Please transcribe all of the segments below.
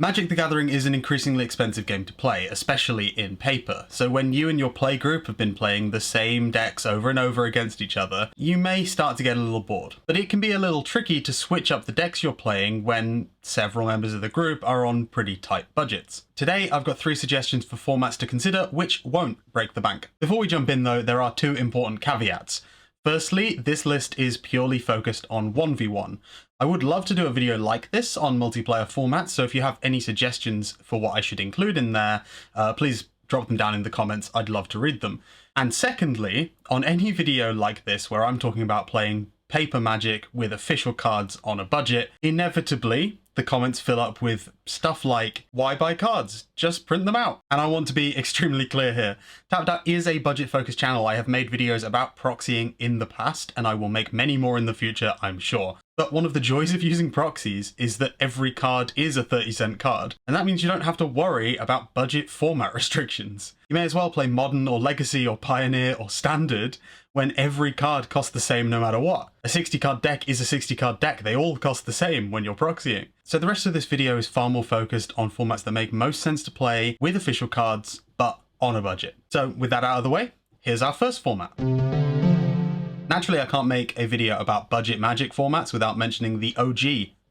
Magic the Gathering is an increasingly expensive game to play, especially in paper, so when you and your play group have been playing the same decks over and over against each other, you may start to get a little bored. But it can be a little tricky to switch up the decks you're playing when several members of the group are on pretty tight budgets. Today I've got 3 suggestions for formats to consider which won't break the bank. Before we jump in though, there are 2 important caveats. Firstly, this list is purely focused on 1v1. I would love to do a video like this on multiplayer formats, so if you have any suggestions for what I should include in there, please drop them down in the comments. I'd love to read them. And secondly, on any video like this where I'm talking about playing paper Magic with official cards on a budget, inevitably the comments fill up with stuff like, why buy cards? Just print them out. And I want to be extremely clear here. Tapped Out is a budget-focused channel. I have made videos about proxying in the past, and I will make many more in the future, I'm sure. But one of the joys of using proxies is that every card is a 30-cent card, and that means you don't have to worry about budget format restrictions. You may as well play Modern or Legacy or Pioneer or Standard when every card costs the same no matter what. A 60-card deck is a 60-card deck. They all cost the same when you're proxying. So the rest of this video is far more focused on formats that make most sense to play with official cards, but on a budget. So with that out of the way, here's our first format. Naturally, I can't make a video about budget Magic formats without mentioning the OG,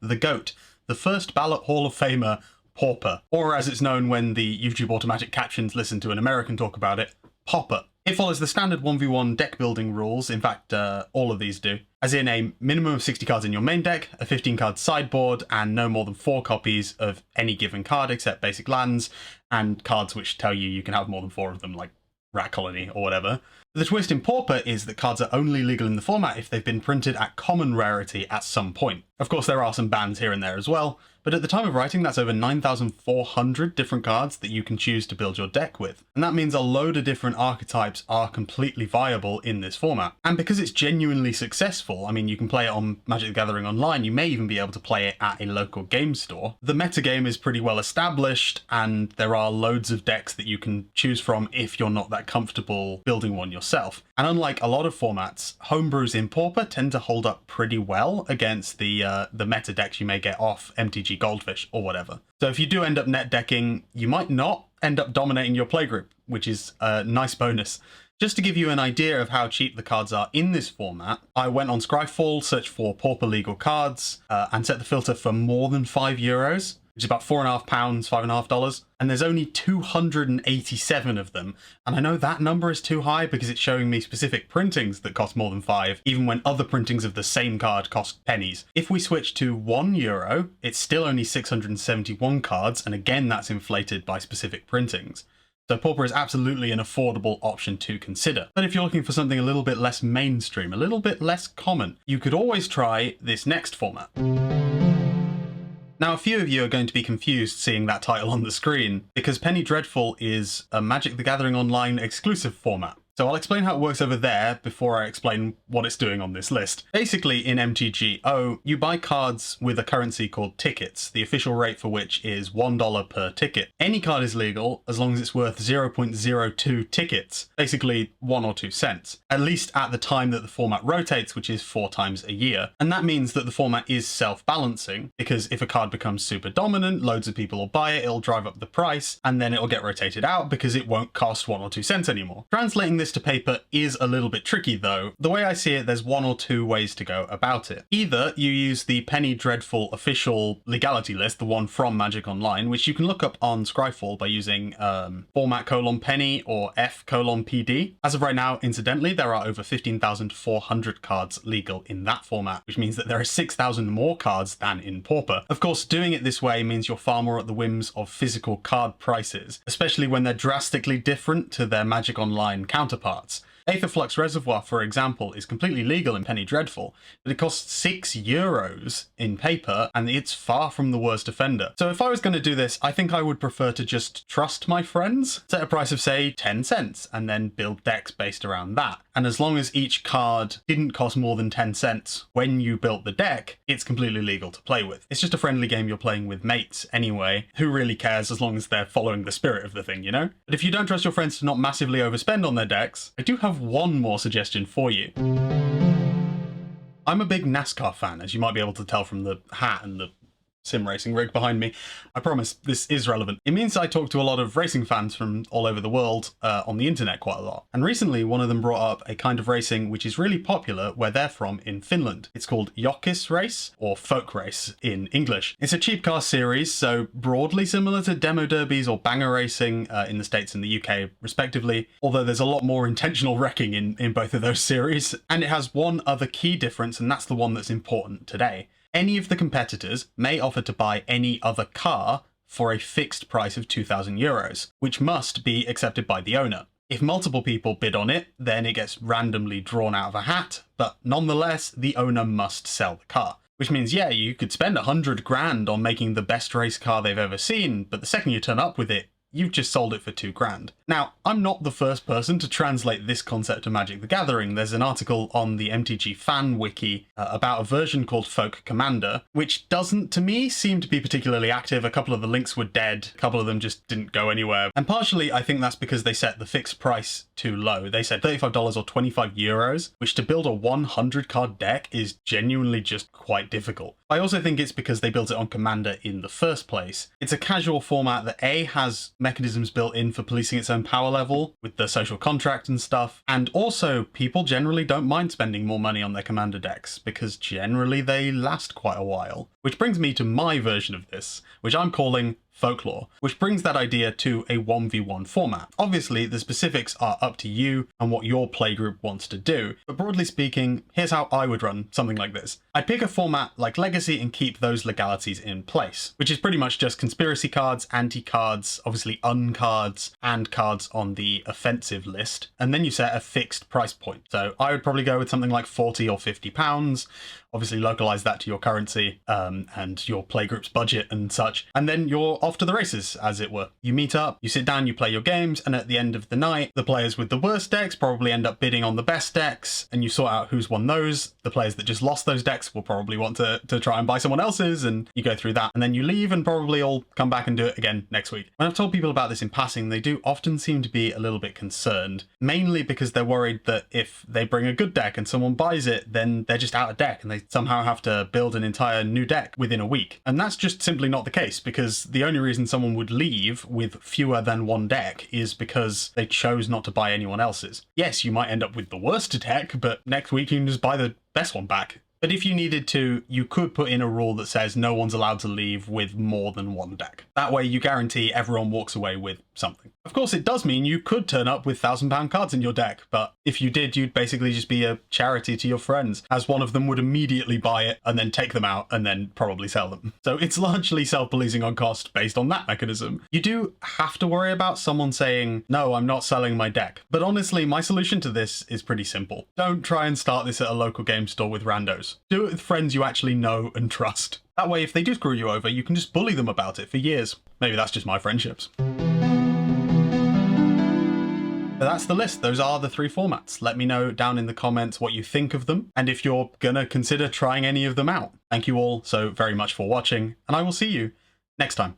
the GOAT, the first ballot Hall of Famer, Pauper, or as it's known when the YouTube automatic captions listen to an American talk about it, Popper. It follows the standard 1v1 deck building rules, in fact all of these do, as in a minimum of 60 cards in your main deck, a 15-card sideboard, and no more than 4 copies of any given card except basic lands, and cards which tell you can have more than 4 of them, like Rat Colony or whatever. The twist in Pauper is that cards are only legal in the format if they've been printed at common rarity at some point. Of course, there are some bans here and there as well, but at the time of writing, that's over 9,400 different cards that you can choose to build your deck with. And that means a load of different archetypes are completely viable in this format. And because it's genuinely successful, I mean, you can play it on Magic the Gathering Online, you may even be able to play it at a local game store. The metagame is pretty well established, and there are loads of decks that you can choose from if you're not that comfortable building one yourself. And unlike a lot of formats, homebrews in Pauper tend to hold up pretty well against the meta decks you may get off MTG Goldfish or whatever. So if you do end up net decking, you might not end up dominating your playgroup, which is a nice bonus. Just to give you an idea of how cheap the cards are in this format, I went on Scryfall, searched for Pauper legal cards, and set the filter for more than €5, which is about £4.5, $5.5, and there's only 287 of them. And I know that number is too high because it's showing me specific printings that cost more than 5, even when other printings of the same card cost pennies. If we switch to €1, it's still only 671 cards, and again that's inflated by specific printings. So Pauper is absolutely an affordable option to consider. But if you're looking for something a little bit less mainstream, a little bit less common, you could always try this next format. Now, a few of you are going to be confused seeing that title on the screen, because Penny Dreadful is a Magic the Gathering Online exclusive format. So I'll explain how it works over there before I explain what it's doing on this list. Basically, in MTGO, you buy cards with a currency called tickets, the official rate for which is $1 per ticket. Any card is legal as long as it's worth 0.02 tickets, basically 1 or 2 cents, at least at the time that the format rotates, which is 4 times a year. And that means that the format is self-balancing, because if a card becomes super dominant, loads of people will buy it, it'll drive up the price, and then it'll get rotated out because it won't cost 1 or 2 cents anymore. Translating this to paper is a little bit tricky though. The way I see it, there's 1 or 2 ways to go about it. Either you use the Penny Dreadful official legality list, the one from Magic Online, which you can look up on Scryfall by using format:penny or F:_PD. As of right now, incidentally, there are over 15,400 cards legal in that format, which means that there are 6,000 more cards than in Pauper. Of course, doing it this way means you're far more at the whims of physical card prices, especially when they're drastically different to their Magic Online counterparts. Aetherflux Reservoir, for example, is completely legal in Penny Dreadful, but it costs €6 in paper, and it's far from the worst offender. So if I was going to do this, I think I would prefer to just trust my friends, set a price of say 10 cents, and then build decks based around that. And as long as each card didn't cost more than 10 cents when you built the deck, it's completely legal to play with. It's just a friendly game you're playing with mates anyway. Who really cares as long as they're following the spirit of the thing, you know? But if you don't trust your friends to not massively overspend on their decks, I do have one more suggestion for you. I'm a big NASCAR fan, as you might be able to tell from the hat and the sim racing rig behind me. I promise this is relevant. It means I talk to a lot of racing fans from all over the world on the internet quite a lot. And recently one of them brought up a kind of racing which is really popular where they're from in Finland. It's called WOTC race, or folk race in English. It's a cheap car series, so broadly similar to demo derbies or banger racing in the States and the UK respectively, although there's a lot more intentional wrecking in both of those series. And it has one other key difference, and that's the one that's important today. Any of the competitors may offer to buy any other car for a fixed price of 2,000 euros, which must be accepted by the owner. If multiple people bid on it, then it gets randomly drawn out of a hat, but nonetheless, the owner must sell the car. Which means, yeah, you could spend 100 grand on making the best race car they've ever seen, but the second you turn up with it, you've just sold it for 2 grand. Now, I'm not the first person to translate this concept to Magic the Gathering. There's an article on the MTG fan wiki about a version called Folk Commander, which doesn't, to me, seem to be particularly active. A couple of the links were dead, a couple of them just didn't go anywhere. And partially, I think that's because they set the fixed price too low. They said $35 or 25 euros, which to build a 100 card deck is genuinely just quite difficult. I also think it's because they built it on Commander in the first place. It's a casual format that A, has mechanisms built in for policing its own power level with the social contract and stuff, and also people generally don't mind spending more money on their Commander decks because generally they last quite a while. Which brings me to my version of this, which I'm calling Folklore, which brings that idea to a 1v1 format. Obviously, the specifics are up to you and what your playgroup wants to do, but broadly speaking, here's how I would run something like this. I'd pick a format like Legacy and keep those legalities in place, which is pretty much just conspiracy cards, anti-cards, obviously uncards, and cards on the offensive list, and then you set a fixed price point. So I would probably go with something like 40 or 50 pounds, obviously localize that to your currency and your playgroup's budget and such, and then you're off to the races, as it were. You meet up, you sit down, you play your games, and at the end of the night, the players with the worst decks probably end up bidding on the best decks, and you sort out who's won those. The players that just lost those decks will probably want to try and buy someone else's, and you go through that, and then you leave and probably all come back and do it again next week. When I've told people about this in passing, they do often seem to be a little bit concerned, mainly because they're worried that if they bring a good deck and someone buys it, then they're just out of deck and they somehow have to build an entire new deck within a week. And that's just simply not the case, because the only reason someone would leave with fewer than one deck is because they chose not to buy anyone else's. Yes, you might end up with the worst deck, but next week you can just buy the best one back. But if you needed to, you could put in a rule that says no one's allowed to leave with more than one deck. That way you guarantee everyone walks away with something. Of course, it does mean you could turn up with £1,000 cards in your deck, but if you did, you'd basically just be a charity to your friends, as one of them would immediately buy it and then take them out and then probably sell them. So it's largely self-policing on cost based on that mechanism. You do have to worry about someone saying, no, I'm not selling my deck. But honestly, my solution to this is pretty simple. Don't try and start this at a local game store with randos. Do it with friends you actually know and trust. That way, if they do screw you over, you can just bully them about it for years. Maybe that's just my friendships. But that's the list. Those are the 3 formats. Let me know down in the comments what you think of them, and if you're gonna consider trying any of them out. Thank you all so very much for watching, and I will see you next time.